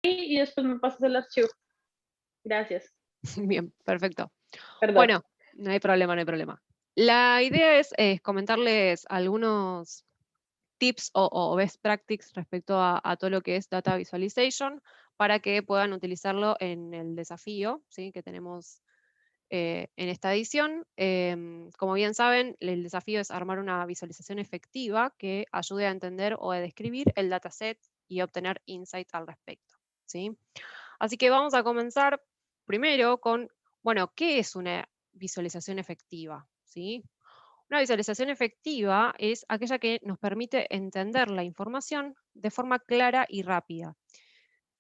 y después me pasas el archivo. Gracias. Bien, perfecto. Perdón. Bueno, no hay problema, no hay problema. La idea es comentarles algunos tips o best practices respecto a todo lo que es Data Visualization para que puedan utilizarlo en el desafío, ¿sí?, que tenemos en esta edición. Como bien saben, el desafío es armar una visualización efectiva que ayude a entender o a describir el dataset y obtener insight al respecto, ¿sí? Así que vamos a comenzar primero con, bueno, ¿qué es una visualización efectiva? ¿Sí? Una visualización efectiva es aquella que nos permite entender la información de forma clara y rápida,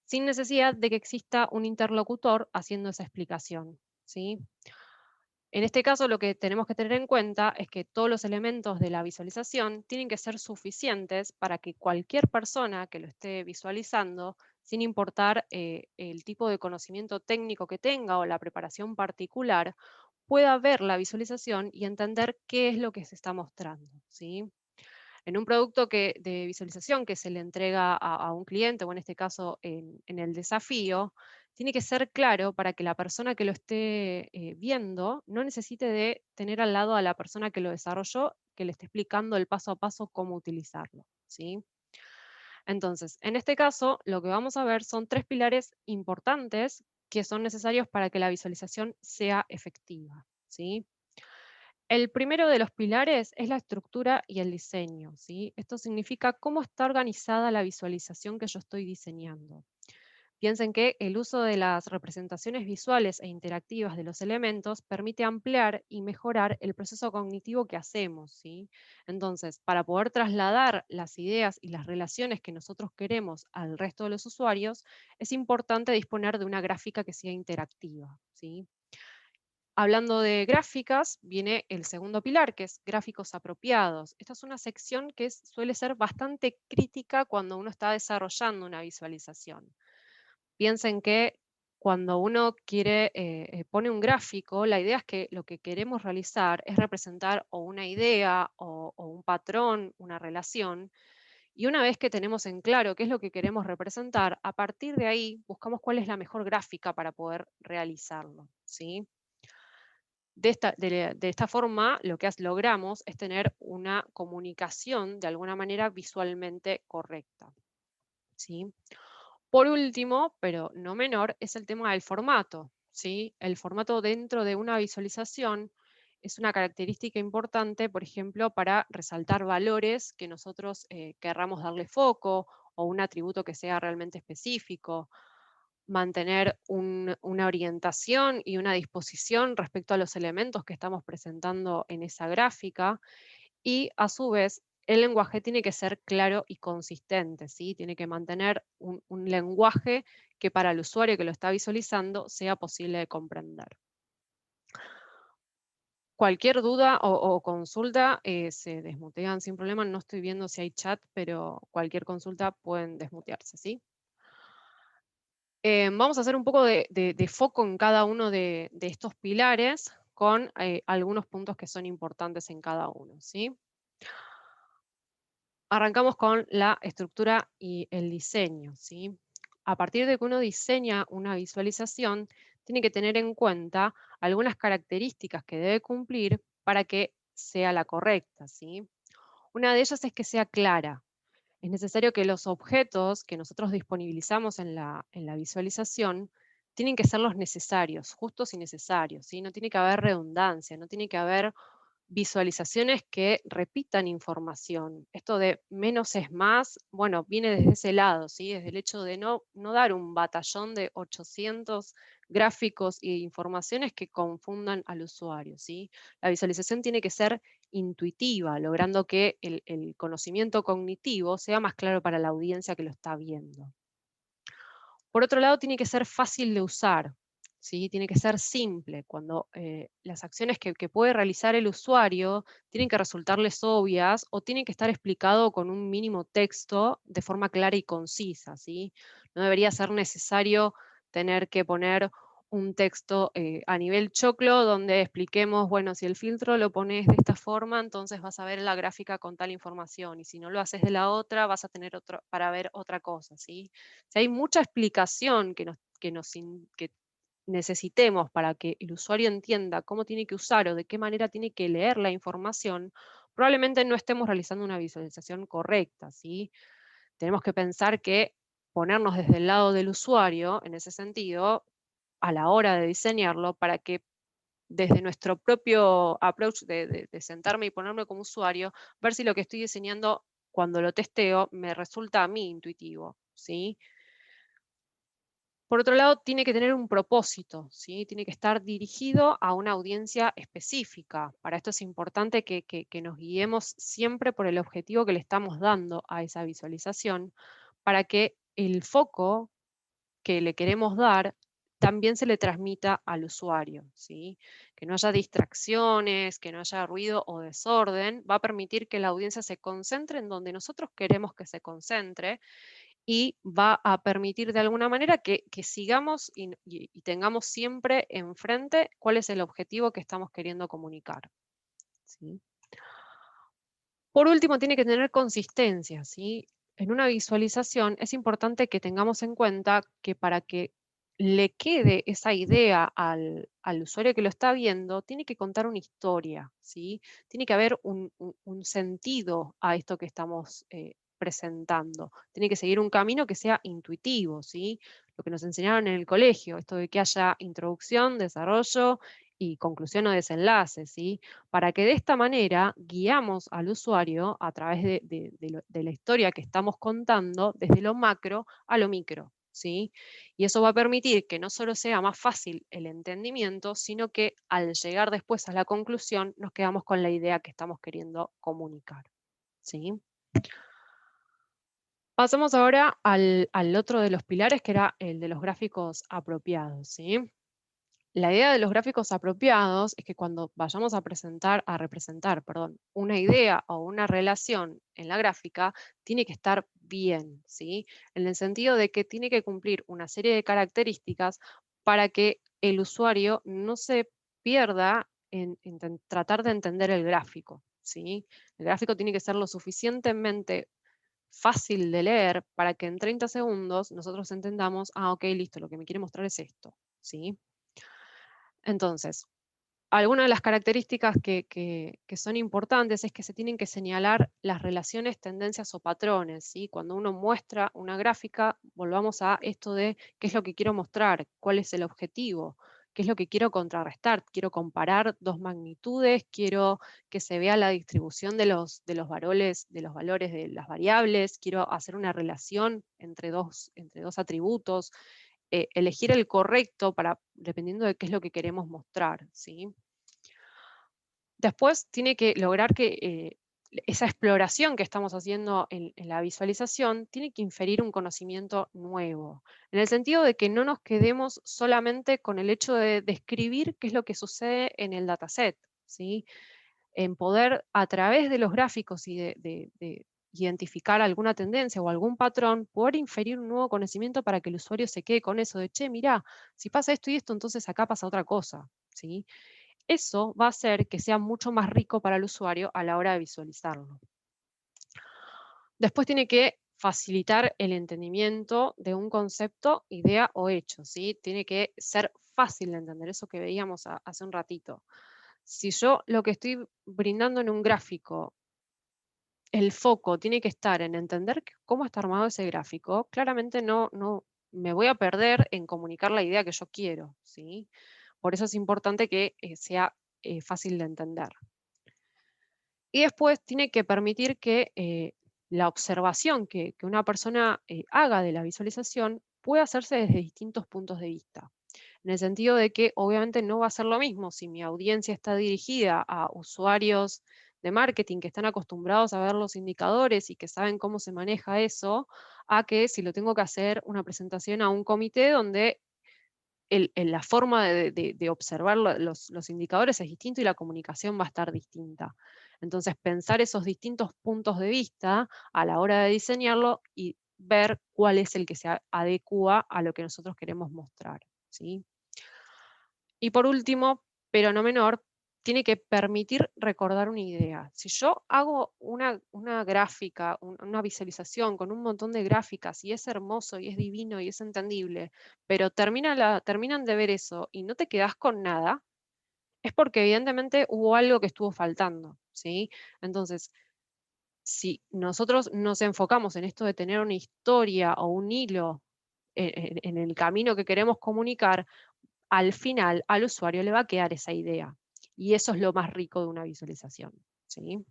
sin necesidad de que exista un interlocutor haciendo esa explicación, ¿sí? En este caso, lo que tenemos que tener en cuenta es que todos los elementos de la visualización tienen que ser suficientes para que cualquier persona que lo esté visualizando, sin importar el tipo de conocimiento técnico que tenga o la preparación particular, pueda ver la visualización y entender qué es lo que se está mostrando, ¿sí? En un producto de visualización que se le entrega a un cliente, o en este caso en el desafío, tiene que ser claro para que la persona que lo esté viendo no necesite de tener al lado a la persona que lo desarrolló, que le esté explicando el paso a paso cómo utilizarlo, ¿sí? Entonces, en este caso, lo que vamos a ver son tres pilares importantes que son necesarios para que la visualización sea efectiva, ¿sí? El primero de los pilares es la estructura y el diseño, ¿sí? Esto significa cómo está organizada la visualización que yo estoy diseñando. Piensen que el uso de las representaciones visuales e interactivas de los elementos permite ampliar y mejorar el proceso cognitivo que hacemos, ¿sí? Entonces, para poder trasladar las ideas y las relaciones que nosotros queremos al resto de los usuarios, es importante disponer de una gráfica que sea interactiva, ¿sí? Hablando de gráficas, viene el segundo pilar, que es gráficos apropiados. Esta es una sección que suele ser bastante crítica cuando uno está desarrollando una visualización. Piensen que cuando uno pone un gráfico, la idea es que lo que queremos realizar es representar o una idea o un patrón, una relación, y una vez que tenemos en claro qué es lo que queremos representar, a partir de ahí buscamos cuál es la mejor gráfica para poder realizarlo, ¿sí? De esta forma, lo que logramos es tener una comunicación de alguna manera visualmente correcta, ¿sí? Por último, pero no menor, es el tema del formato, ¿sí? El formato dentro de una visualización es una característica importante, por ejemplo, para resaltar valores que nosotros querramos darle foco o un atributo que sea realmente específico, mantener una orientación y una disposición respecto a los elementos que estamos presentando en esa gráfica y a su vez el lenguaje tiene que ser claro y consistente, ¿sí? Tiene que mantener un lenguaje que para el usuario que lo está visualizando sea posible de comprender. Cualquier duda o consulta se desmutean sin problema. No estoy viendo si hay chat, pero cualquier consulta pueden desmutearse, ¿sí? Vamos a hacer un poco de foco en cada uno de estos pilares con algunos puntos que son importantes en cada uno, ¿sí? Arrancamos con la estructura y el diseño, ¿sí? A partir de que uno diseña una visualización, tiene que tener en cuenta algunas características que debe cumplir para que sea la correcta, ¿sí? Una de ellas es que sea clara. Es necesario que los objetos que nosotros disponibilizamos en la visualización tienen que ser los necesarios, justos y necesarios, ¿sí? No tiene que haber redundancia, no tiene que haber visualizaciones que repitan información. Esto de menos es más, bueno, viene desde ese lado, ¿sí? Desde el hecho de no dar un batallón de 800 gráficos e informaciones que confundan al usuario, ¿sí? La visualización tiene que ser intuitiva, logrando que el conocimiento cognitivo sea más claro para la audiencia que lo está viendo. Por otro lado, tiene que ser fácil de usar, ¿sí? Tiene que ser simple. Cuando las acciones que puede realizar el usuario tienen que resultarles obvias o tienen que estar explicado con un mínimo texto de forma clara y concisa, ¿sí? No debería ser necesario tener que poner un texto a nivel choclo donde expliquemos, bueno, si el filtro lo pones de esta forma, entonces vas a ver la gráfica con tal información, y si no lo haces de la otra, vas a tener otro, para ver otra cosa, ¿sí? Si hay mucha explicación que necesitemos para que el usuario entienda cómo tiene que usar o de qué manera tiene que leer la información, probablemente no estemos realizando una visualización correcta, ¿sí? Tenemos que pensar que ponernos desde el lado del usuario, en ese sentido, a la hora de diseñarlo, para que desde nuestro propio approach de sentarme y ponerme como usuario, ver si lo que estoy diseñando cuando lo testeo me resulta a mí intuitivo, ¿sí? Por otro lado, tiene que tener un propósito, ¿sí? Tiene que estar dirigido a una audiencia específica. Para esto es importante que nos guiemos siempre por el objetivo que le estamos dando a esa visualización, para que el foco que le queremos dar también se le transmita al usuario, ¿sí? Que no haya distracciones, que no haya ruido o desorden, va a permitir que la audiencia se concentre en donde nosotros queremos que se concentre, y va a permitir de alguna manera que sigamos y tengamos siempre enfrente cuál es el objetivo que estamos queriendo comunicar, ¿sí? Por último, tiene que tener consistencia, ¿sí? En una visualización es importante que tengamos en cuenta que para que le quede esa idea al usuario que lo está viendo, tiene que contar una historia, ¿sí? Tiene que haber un sentido a esto que estamos presentando. Tiene que seguir un camino que sea intuitivo, ¿sí? Lo que nos enseñaron en el colegio, esto de que haya introducción, desarrollo y conclusión o desenlace, ¿sí? Para que de esta manera guiamos al usuario a través de la historia que estamos contando, desde lo macro a lo micro, ¿sí? Y eso va a permitir que no solo sea más fácil el entendimiento, sino que al llegar después a la conclusión nos quedamos con la idea que estamos queriendo comunicar, ¿sí? Pasamos ahora al otro de los pilares, que era el de los gráficos apropiados, ¿sí? La idea de los gráficos apropiados es que cuando vayamos a representar, perdón, una idea o una relación en la gráfica, tiene que estar bien, ¿sí? En el sentido de que tiene que cumplir una serie de características para que el usuario no se pierda en tratar de entender el gráfico, ¿sí? El gráfico tiene que ser lo suficientemente fácil de leer para que en 30 segundos nosotros entendamos, ah, ok, listo, lo que me quiere mostrar es esto, ¿sí? Entonces, algunas de las características que son importantes es que se tienen que señalar las relaciones, tendencias o patrones, ¿sí? Cuando uno muestra una gráfica, volvamos a esto de qué es lo que quiero mostrar, cuál es el objetivo, qué es lo que quiero contrarrestar. Quiero comparar dos magnitudes, quiero que se vea la distribución de los valores de las variables, quiero hacer una relación entre dos atributos, elegir el correcto dependiendo de qué es lo que queremos mostrar, ¿sí? Después tiene que lograr que esa exploración que estamos haciendo en la visualización tiene que inferir un conocimiento nuevo, en el sentido de que no nos quedemos solamente con el hecho de describir qué es lo que sucede en el dataset, ¿sí? En poder, a través de los gráficos y de identificar alguna tendencia o algún patrón, poder inferir un nuevo conocimiento para que el usuario se quede con eso de, che, mirá, si pasa esto y esto, entonces acá pasa otra cosa, ¿sí? Eso va a hacer que sea mucho más rico para el usuario a la hora de visualizarlo. Después tiene que facilitar el entendimiento de un concepto, idea o hecho, ¿sí? Tiene que ser fácil de entender, eso que veíamos hace un ratito. Si yo lo que estoy brindando en un gráfico, el foco tiene que estar en entender cómo está armado ese gráfico, claramente no me voy a perder en comunicar la idea que yo quiero, ¿sí? Por eso es importante que sea fácil de entender. Y después tiene que permitir que la observación que una persona haga de la visualización pueda hacerse desde distintos puntos de vista. En el sentido de que obviamente no va a ser lo mismo si mi audiencia está dirigida a usuarios de marketing que están acostumbrados a ver los indicadores y que saben cómo se maneja eso, a que si lo tengo que hacer una presentación a un comité donde la forma de observar los indicadores es distinto y la comunicación va a estar distinta. Entonces, pensar esos distintos puntos de vista a la hora de diseñarlo y ver cuál es el que se adecua a lo que nosotros queremos mostrar, ¿sí? Y por último, pero no menor, tiene que permitir recordar una idea. Si yo hago una gráfica, una visualización con un montón de gráficas y es hermoso y es divino y es entendible, pero terminan de ver eso y no te quedás con nada, es porque evidentemente hubo algo que estuvo faltando, ¿sí? Entonces, si nosotros nos enfocamos en esto de tener una historia o un hilo en el camino que queremos comunicar, al final al usuario le va a quedar esa idea. Y eso es lo más rico de una visualización, ¿sí?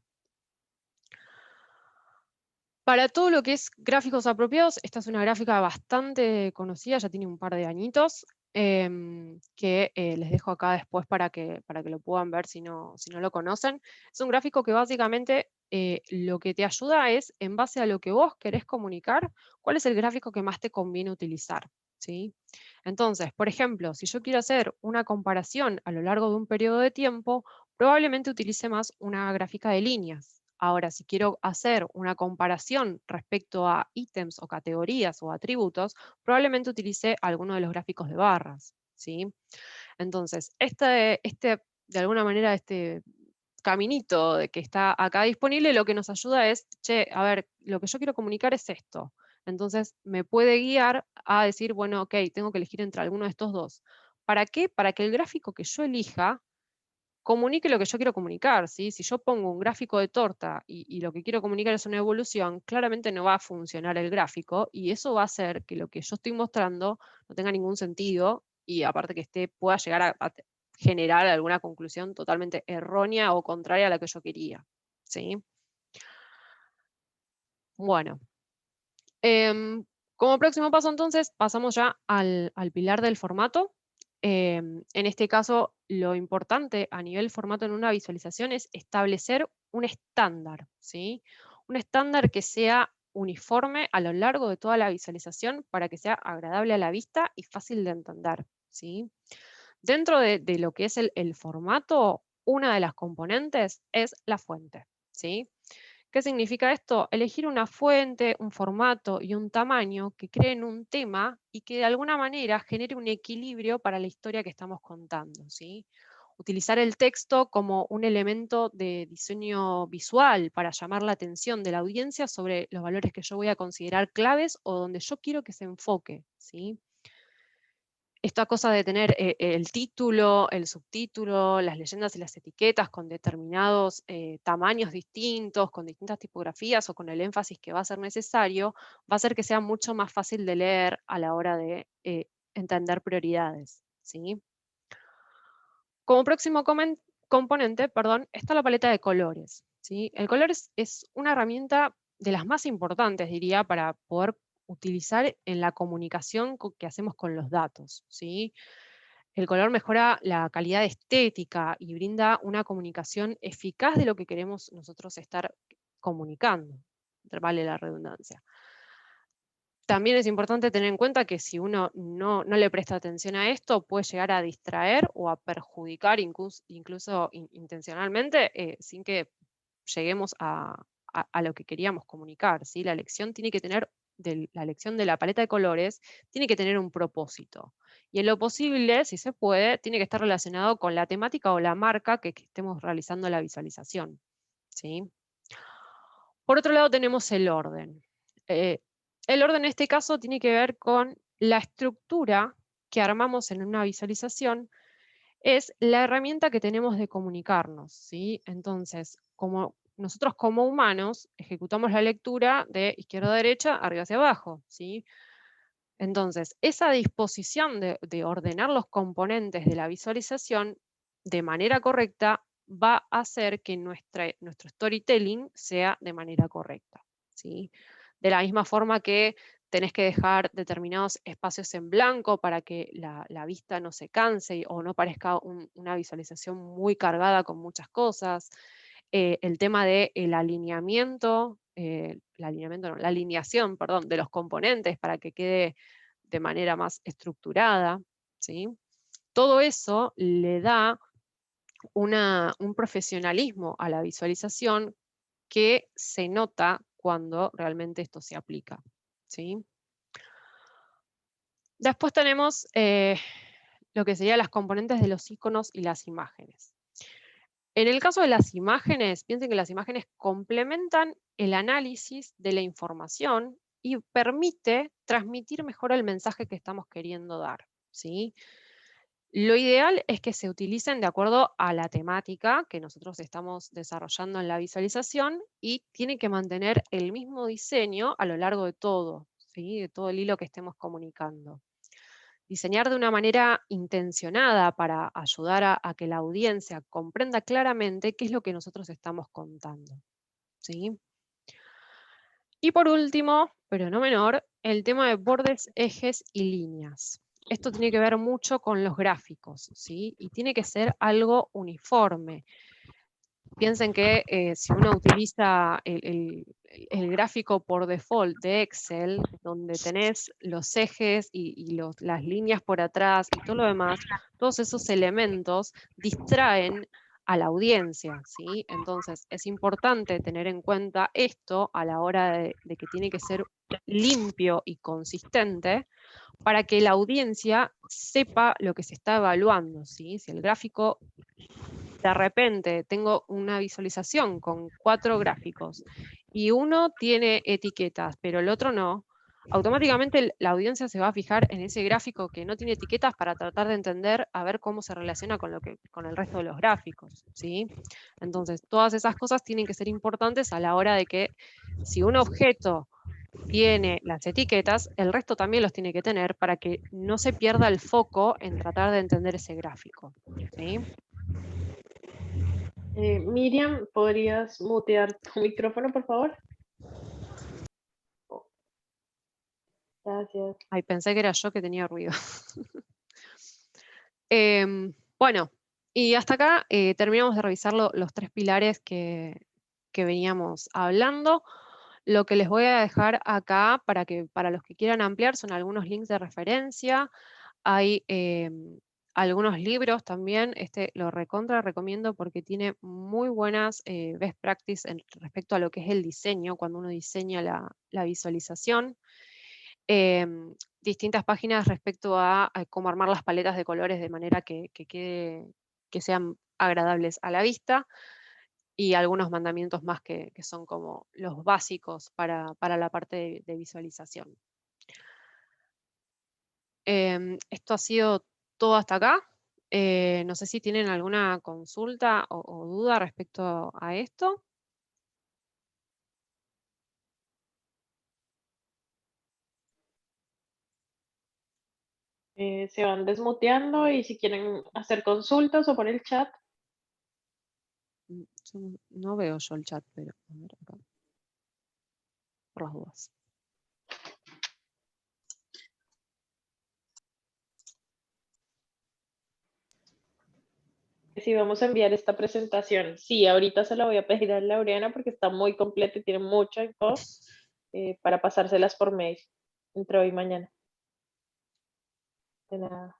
Para todo lo que es gráficos apropiados, esta es una gráfica bastante conocida, ya tiene un par de añitos, que les dejo acá después para que lo puedan ver si no lo conocen. Es un gráfico que básicamente lo que te ayuda es, en base a lo que vos querés comunicar, cuál es el gráfico que más te conviene utilizar, ¿sí? Entonces, por ejemplo, si yo quiero hacer una comparación a lo largo de un periodo de tiempo, probablemente utilice más una gráfica de líneas. Ahora, si quiero hacer una comparación respecto a ítems o categorías o atributos, probablemente utilice alguno de los gráficos de barras, ¿sí? Entonces, de alguna manera, este caminito de que está acá disponible, lo que nos ayuda es, che, a ver, lo que yo quiero comunicar es esto. Entonces, me puede guiar a decir, bueno, ok, tengo que elegir entre alguno de estos dos. ¿Para qué? Para que el gráfico que yo elija comunique lo que yo quiero comunicar, ¿sí? Si yo pongo un gráfico de torta y lo que quiero comunicar es una evolución, claramente no va a funcionar el gráfico y eso va a hacer que lo que yo estoy mostrando no tenga ningún sentido y aparte que pueda llegar a generar alguna conclusión totalmente errónea o contraria a la que yo quería, ¿sí? Bueno, em, como próximo paso entonces pasamos ya al pilar del formato. En este caso, lo importante a nivel formato en una visualización es establecer un estándar, ¿sí? Un estándar que sea uniforme a lo largo de toda la visualización para que sea agradable a la vista y fácil de entender, ¿sí? Dentro de lo que es el formato, una de las componentes es la fuente, ¿sí? ¿Qué significa esto? Elegir una fuente, un formato y un tamaño que creen un tema y que de alguna manera genere un equilibrio para la historia que estamos contando, ¿sí? Utilizar el texto como un elemento de diseño visual para llamar la atención de la audiencia sobre los valores que yo voy a considerar claves o donde yo quiero que se enfoque, ¿sí? Esta cosa de tener el título, el subtítulo, las leyendas y las etiquetas con determinados tamaños distintos, con distintas tipografías o con el énfasis que va a ser necesario, va a hacer que sea mucho más fácil de leer a la hora de entender prioridades, ¿sí? Como próximo componente, perdón, está la paleta de colores, ¿sí? El color es una herramienta de las más importantes, diría, para poder utilizar en la comunicación que hacemos con los datos, ¿sí? El color mejora la calidad estética y brinda una comunicación eficaz de lo que queremos nosotros estar comunicando, vale la redundancia. También es importante tener en cuenta que si uno no le presta atención a esto, puede llegar a distraer o a perjudicar incluso intencionalmente, sin que lleguemos a lo que queríamos comunicar, ¿sí? La elección tiene que tener, la elección de la paleta de colores, tiene que tener un propósito. Y en lo posible, si se puede, tiene que estar relacionado con la temática o la marca que estemos realizando la visualización, ¿sí? Por otro lado tenemos el orden. Eh, el orden en este caso tiene que ver con la estructura que armamos en una visualización, es la herramienta que tenemos de comunicarnos, ¿sí? Entonces, como nosotros como humanos ejecutamos la lectura de izquierda a derecha, arriba hacia abajo, ¿sí? Entonces, esa disposición de ordenar los componentes de la visualización de manera correcta va a hacer que nuestro storytelling sea de manera correcta, ¿sí? De la misma forma que tenés que dejar determinados espacios en blanco para que la vista no se canse o no parezca una visualización muy cargada con muchas cosas. El tema del alineamiento, no, la alineación, perdón, de los componentes para que quede de manera más estructurada, ¿sí? Todo eso le da un profesionalismo a la visualización que se nota cuando realmente esto se aplica, ¿sí? Después tenemos lo que serían las componentes de los iconos y las imágenes. En el caso de las imágenes, piensen que las imágenes complementan el análisis de la información y permite transmitir mejor el mensaje que estamos queriendo dar, ¿sí? Lo ideal es que se utilicen de acuerdo a la temática que nosotros estamos desarrollando en la visualización y tienen que mantener el mismo diseño a lo largo de todo, ¿sí? De todo el hilo que estemos comunicando. Diseñar de una manera intencionada para ayudar a que la audiencia comprenda claramente qué es lo que nosotros estamos contando, ¿sí? Y por último, pero no menor, el tema de bordes, ejes y líneas. Esto tiene que ver mucho con los gráficos, ¿sí? Y tiene que ser algo uniforme. Piensen que si uno utiliza el gráfico por default de Excel, donde tenés los ejes y las líneas por atrás y todo lo demás, todos esos elementos distraen a la audiencia, ¿sí? Entonces es importante tener en cuenta esto a la hora de que tiene que ser limpio y consistente para que la audiencia sepa lo que se está evaluando, ¿sí? Si el gráfico, de repente tengo una visualización con 4 gráficos y uno tiene etiquetas, pero el otro no, automáticamente la audiencia se va a fijar en ese gráfico que no tiene etiquetas para tratar de entender a ver cómo se relaciona con el resto de los gráficos, ¿sí? Entonces, todas esas cosas tienen que ser importantes a la hora de que si un objeto tiene las etiquetas, el resto también los tiene que tener para que no se pierda el foco en tratar de entender ese gráfico, ¿sí? Miriam, ¿podrías mutear tu micrófono, por favor? Gracias. Ay, pensé que era yo que tenía ruido. Bueno, y hasta acá terminamos de revisar los 3 pilares que veníamos hablando. Lo que les voy a dejar acá para los que quieran ampliar son algunos links de referencia. Hay algunos libros también, este lo recontra recomiendo porque tiene muy buenas best practice respecto a lo que es el diseño, cuando uno diseña la visualización. Distintas páginas respecto a cómo armar las paletas de colores de manera que sean agradables a la vista, y algunos mandamientos más que son como los básicos para la parte de visualización. Esto ha sido todo hasta acá. No sé si tienen alguna consulta o duda respecto a esto. Se van desmuteando y si quieren hacer consultas o por el chat. Yo no veo yo el chat, pero a ver acá. Por las dudas. Si vamos a enviar esta presentación. Sí, ahorita se la voy a pedir a Laureana porque está muy completa y tiene mucha info para pasárselas por mail entre hoy y mañana. De nada.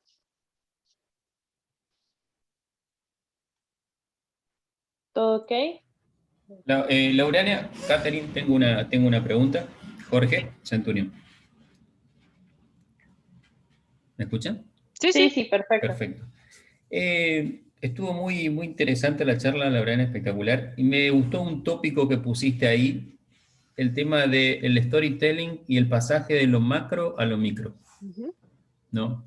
¿Todo ok? Laureana, Catherine, tengo una pregunta. Jorge Centurión. ¿Me escuchan? Sí, Sí, sí. sí, perfecto. Perfecto. Estuvo muy, muy interesante la charla, Laureana, espectacular. Y me gustó un tópico que pusiste ahí, el tema del storytelling y el pasaje de lo macro a lo micro, Ujú. ¿no?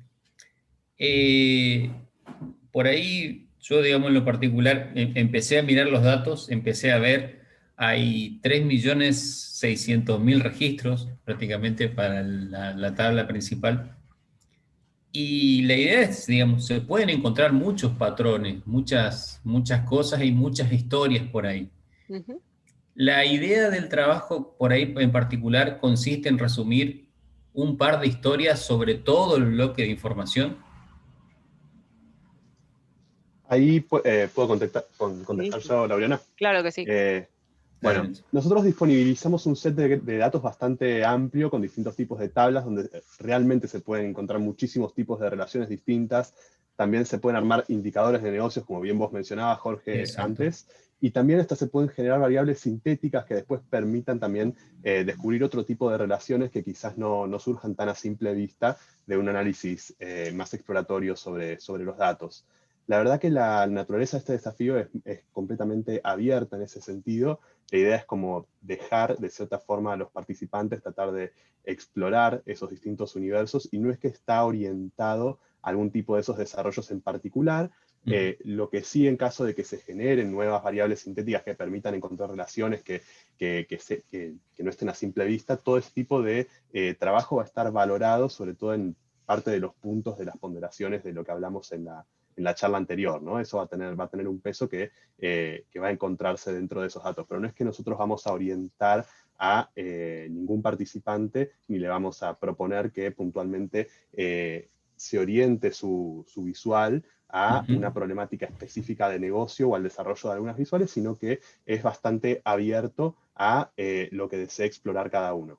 Por ahí, yo, digamos, en lo particular, empecé a mirar los datos, empecé a ver, hay 3.600.000 registros prácticamente para la tabla principal. Y la idea es, digamos, se pueden encontrar muchos patrones, muchas cosas y muchas historias por ahí. Ujú. La idea del trabajo por ahí en particular consiste en resumir un par de historias sobre todo el bloque de información. Ahí puedo contestar Sí, sí. yo, Laureana. Claro que sí. Bueno, Adelante. nosotros disponibilizamos un set de datos bastante amplio con distintos tipos de tablas donde realmente se pueden encontrar muchísimos tipos de relaciones distintas. También se pueden armar indicadores de negocios, como bien vos mencionabas, Jorge, Exacto. antes. Y también estas se pueden generar variables sintéticas que después permitan también descubrir otro tipo de relaciones que quizás no surjan tan a simple vista de un análisis más exploratorio sobre los datos. La verdad que la naturaleza de este desafío es completamente abierta en ese sentido. La idea es como dejar de cierta forma a los participantes tratar de explorar esos distintos universos, y no es que está orientado a algún tipo de esos desarrollos en particular. Lo que sí, en caso de que se generen nuevas variables sintéticas que permitan encontrar relaciones que no estén a simple vista, todo ese tipo de trabajo va a estar valorado, sobre todo en parte de los puntos de las ponderaciones de lo que hablamos en la charla anterior, ¿no? Eso va a tener un peso que va a encontrarse dentro de esos datos, pero no es que nosotros vamos a orientar a ningún participante, ni le vamos a proponer que puntualmente se oriente su visual a una problemática específica de negocio o al desarrollo de algunas visuales, sino que es bastante abierto a lo que desee explorar cada uno.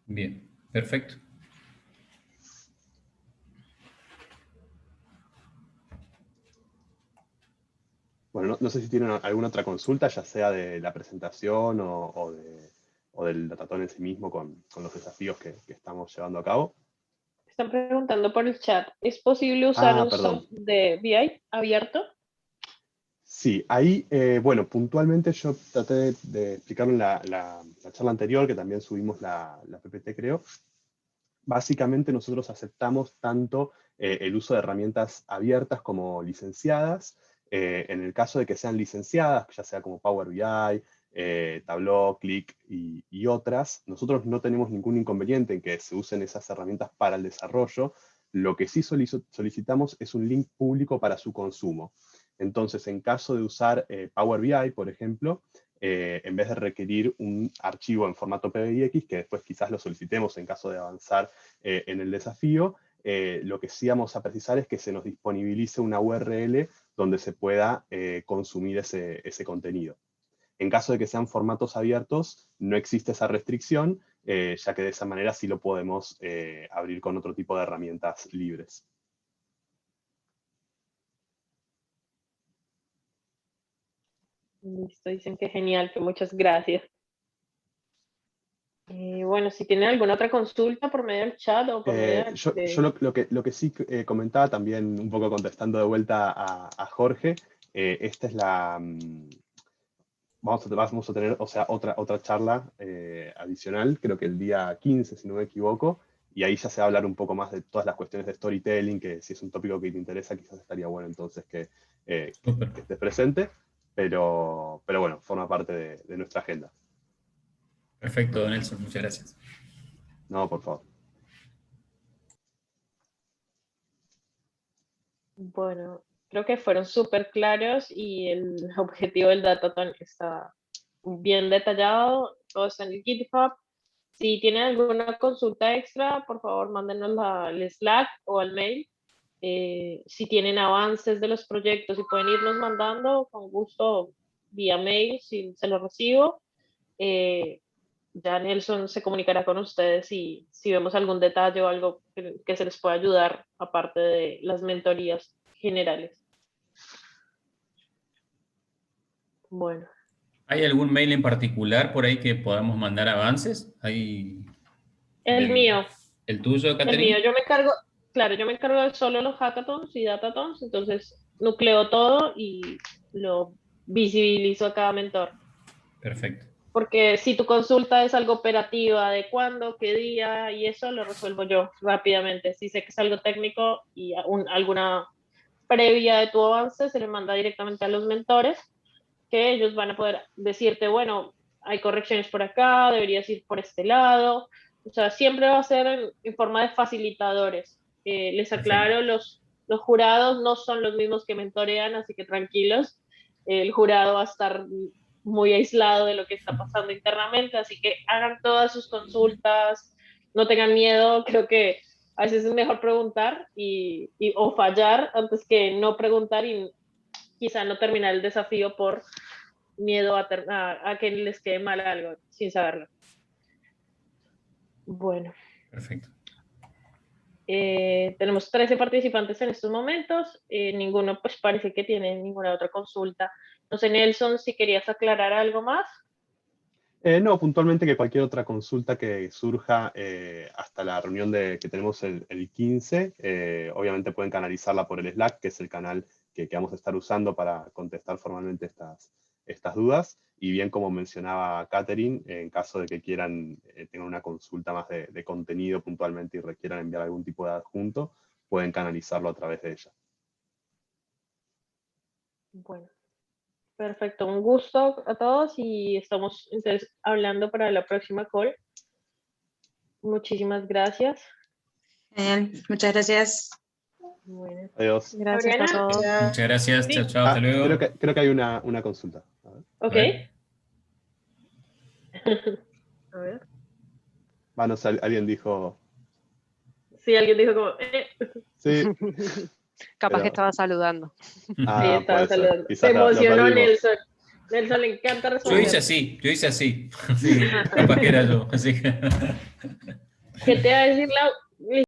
Bien, perfecto. Bueno, no sé si tienen alguna otra consulta, ya sea de la presentación o del datatón en sí mismo con los desafíos que estamos llevando a cabo. Están preguntando por el chat, ¿es posible usar un Perdón. soft de BI abierto? Sí, ahí, bueno, puntualmente yo traté de explicarlo en la charla anterior, que también subimos la PPT, creo. Básicamente nosotros aceptamos tanto el uso de herramientas abiertas como licenciadas. En el caso de que sean licenciadas, ya sea como Power BI, Tableau, Qlik y otras, nosotros no tenemos ningún inconveniente en que se usen esas herramientas para el desarrollo. Lo que sí solicitamos es un link público para su consumo. Entonces, en caso de usar Power BI, por ejemplo, en vez de requerir un archivo en formato PBIX, que después quizás lo solicitemos en caso de avanzar en el desafío, lo que sí vamos a precisar es que se nos disponibilice una URL donde se pueda consumir ese contenido. En caso de que sean formatos abiertos, no existe esa restricción, ya que de esa manera sí lo podemos abrir con otro tipo de herramientas libres. Listo, dicen que genial, que muchas gracias. Bueno, si tienen alguna otra consulta por medio del chat o por medio Yo lo que sí comentaba también, un poco contestando de vuelta a Jorge, esta es vamos a tener, o sea, otra charla adicional, creo que el día 15, si no me equivoco, y ahí ya se va a hablar un poco más de todas las cuestiones de storytelling, que si es un tópico que te interesa, quizás estaría bueno entonces que estés presente, pero bueno, forma parte de nuestra agenda. Perfecto, Nelson, muchas gracias. No, por favor. Bueno, creo que fueron súper claros y el objetivo del Datathon está bien detallado, todo está en el GitHub. Si tienen alguna consulta extra, por favor, mándenos al Slack o al mail. Si tienen avances de los proyectos y pueden irnos mandando, con gusto, vía mail, si se los recibo. Ya Nelson se comunicará con ustedes si vemos algún detalle o algo que se les pueda ayudar, aparte de las mentorías generales. Bueno. ¿Hay algún mail en particular por ahí que podamos mandar avances? El mío, ¿El tuyo, el mío, Catherine? yo me encargo, claro, yo me encargo de solo los hackathons y datatons, entonces nucleo todo y lo visibilizo a cada mentor. Perfecto. Porque si tu consulta es algo operativa, de cuándo, qué día, y eso lo resuelvo yo rápidamente. Si sé que es algo técnico y alguna previa de tu avance, se le manda directamente a los mentores, que ellos van a poder decirte, bueno, hay correcciones por acá, deberías ir por este lado. O sea, siempre va a ser en forma de facilitadores. Les Perfecto. aclaro, los jurados no son los mismos que mentorean, así que tranquilos. El jurado va a estar muy aislado de lo que está pasando internamente, así que hagan todas sus consultas, no tengan miedo, creo que a veces es mejor preguntar o fallar antes que no preguntar y quizá no terminar el desafío por miedo a que les quede mal algo sin saberlo. Bueno. Perfecto. Tenemos 13 participantes en estos momentos, ninguno pues parece que tiene ninguna otra consulta. No sé, Nelson, si querías aclarar algo más. No, puntualmente que cualquier otra consulta que surja hasta la reunión que tenemos el 15, obviamente pueden canalizarla por el Slack, que es el canal que vamos a estar usando para contestar formalmente estas dudas. Y bien, como mencionaba Catherine, en caso de que quieran, tengan una consulta más de contenido puntualmente y requieran enviar algún tipo de adjunto, pueden canalizarlo a través de ella. Bueno, perfecto, un gusto a todos y estamos entonces hablando para la próxima call. Muchísimas gracias. Genial, muchas gracias. Bueno. Adiós. Gracias a Gabriela, todos. Muchas gracias, Sí. chao, chao, hasta luego. Creo que hay una consulta. A ver. ok. A ver. A ver. No sé, alguien dijo... Sí, alguien dijo como, Sí. Capaz que Pero- estaba saludando. sí, estaba puede ser. saludando. Se Quizás lo emocionó perdimos. Nelson. Nelson le encanta Yo responder. hice así, así que capaz que era yo, así que... ¿Qué te va a decir la